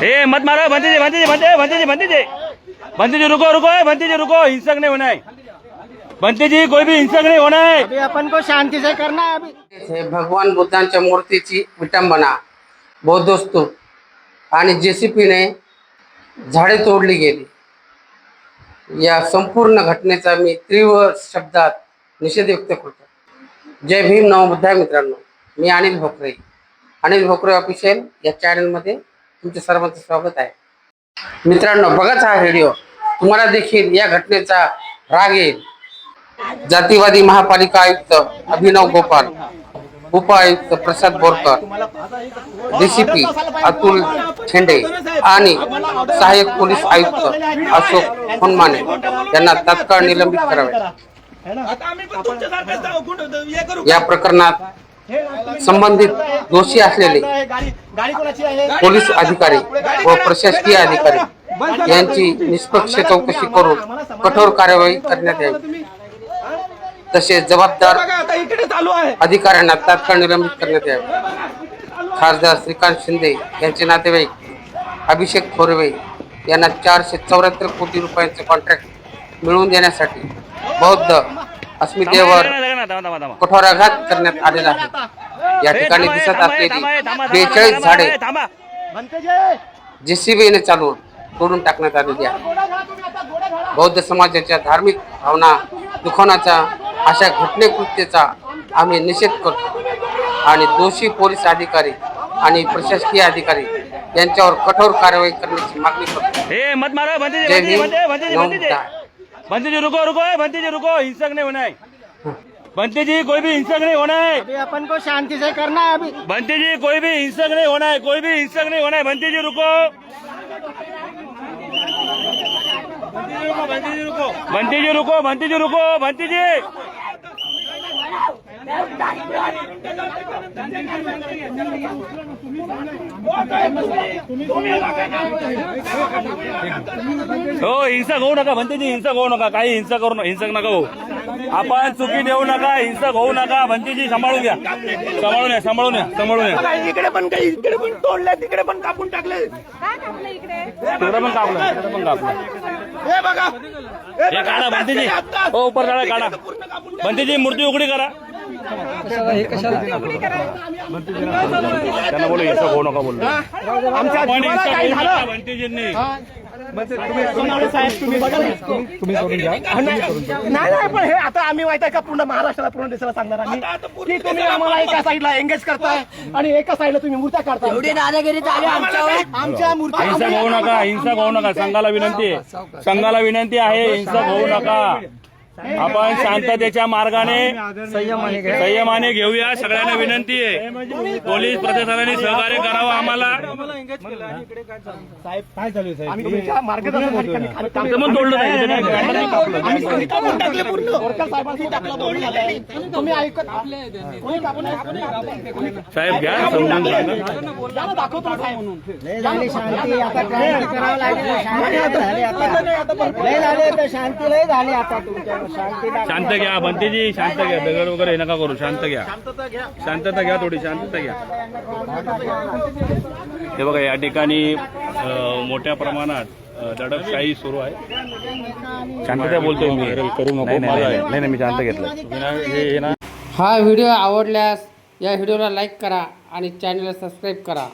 ए मत मारो, भंते जी रुको रुको, भंते जी रुको, हिंसक नहीं होना है। भंते जी कोई भी हिंसक नहीं होना है। अभी अपन को शांति से करना है। अभी भगवान बुद्धांच्या मूर्तीची विटंबना, बौद्ध स्तूप आणि जेसीपीने झाडे तोडली गेली। या संपूर्ण घटनेचा मी तीव्र शब्दात निषेध व्यक्त करतो। जय भीम, नवबुद्धा मित्रांनो, मी अनिल भोकरे, अनिल भोकरे ऑफिशियल या चॅनलमध्ये तुमचे सर्वांचं स्वागत आहे। मित्रांनो, बघाच हा व्हिडिओ, तुम्हाला देखील या घटनेचा राग येईल। जातीवादी महापालिका आयुक्त अभिनव गोपाल, उपायुक्त प्रसाद बोरकर, डीसीपी अतुल छेंडे आणि सहाय्यक पोलीस आयुक्त अशोक होनमाने यांना तात्काळ निलंबित करावे। या प्रकरणात संबंधित दोषी असलेले पोलीस अधिकारी व प्रशासकीय अधिकारी यांची निष्पक्ष चौकशी करून कठोर कार्यवाही करण्यात यावी। तसेच जबाबदार अधिकाऱ्यांना तात्काळ निलंबित करण्यात यावे। खासदार श्रीकांत शिंदे यांचे नातेवाईक अभिषेक थोरवे यांना 474 कोटी रुपयांचे कॉन्ट्रॅक्ट मिळवून देण्यासाठी बौद्ध अस्मितेवर कठोराघात करण्यात आलेला आहे। या ठिकाणी दिसत असलेली 42 झाडे जेसीबीने चालवून तोडून टाकण्यात आलेली आहे। बौद्ध समाजाच्या धार्मिक भावना दुखवण्याचा अशा घटनेकृत्याचा आम्ही निषेध करतो आणि दोषी पोलीस अधिकारी आणि प्रशासकीय अधिकारी यांच्यावर कठोर कारवाई करण्याची मागणी करतो। ए मत मारो, भंते जी रुको रुको, भंते जी रुको, हिंसक नहीं होना है। भंते जी कोई भी हिंसक नहीं होना है। अभी अपन को शांति से करना है। अभी भंते जी कोई भी हिंसक नहीं होना है, कोई भी हिंसक नहीं होना है। भंते जी रुको, भंते जी रुको, भंते जी रुको, भंते जी रुको, भंते जी हो, हिंसक होऊ नका भंते जी, हिंसक होऊ नका, काही हिंसक नका हो। आपण चुकी देऊ नका, हिंसक होऊ नका। भंते जी सांभाळून घ्या, सांभाळून घ्या। इकडे पण काही, इकडे पण तोडले, तिकडे पण कापून टाकले, तिकडे पण कापलं। हे बघा, हे काढा भंते जी, हो ऊपर काढा। भंते जी मूर्ती उघडी करा। त्यांना बोलू हिंसक होऊ नका बोललो। आमच्या जीवाला काही झालं भंतेजींनी नाही, पण हे आता आम्ही माहित आहे का, पूर्ण महाराष्ट्राला, पूर्ण देशाला सांगणार आम्ही की तुम्ही आम्हाला एका साईडला एंगेज करताय आणि एका साईडला तुम्ही मूर्त्या काढताय। आमच्या मूर्ती हिंसक होऊ नका। संघाला विनंती आहे, हिंसक होऊ नका। आपण शांततेच्या मार्गाने संयमाने घेऊया, सगळ्यांना विनंती आहे। पोलीस प्रशासनाने सहकार्य करावं आम्हाला। साहेब काय चालू आहे? आम्ही तुमच्या मार्गदर्शनाखाली मग तोडलं नाही, तुम्ही ऐकत साहेब घ्या, समजून सांगा। दाखवतो साहेब, लय झाली शांती, आता क्रांती करावं लागेल। लय झाली आता शांती, लय झाली आता तुमच्या शांती। शांत घ्या भंते जी, शांत घ्या, दगड वगैरे नका करू, शांत घ्या, शांतता घ्या, थोडी शांतता घ्या। हे बघा, या ठिकाणी मोठ्या प्रमाणात दडपशाही सुरू आहे। शांतता बोलतोय मी, करू नको। नाही, मी शांत घेतलं। हा व्हिडिओ आवडल्यास या व्हिडिओला लाईक करा आणि चॅनलला सबस्क्राईब करा।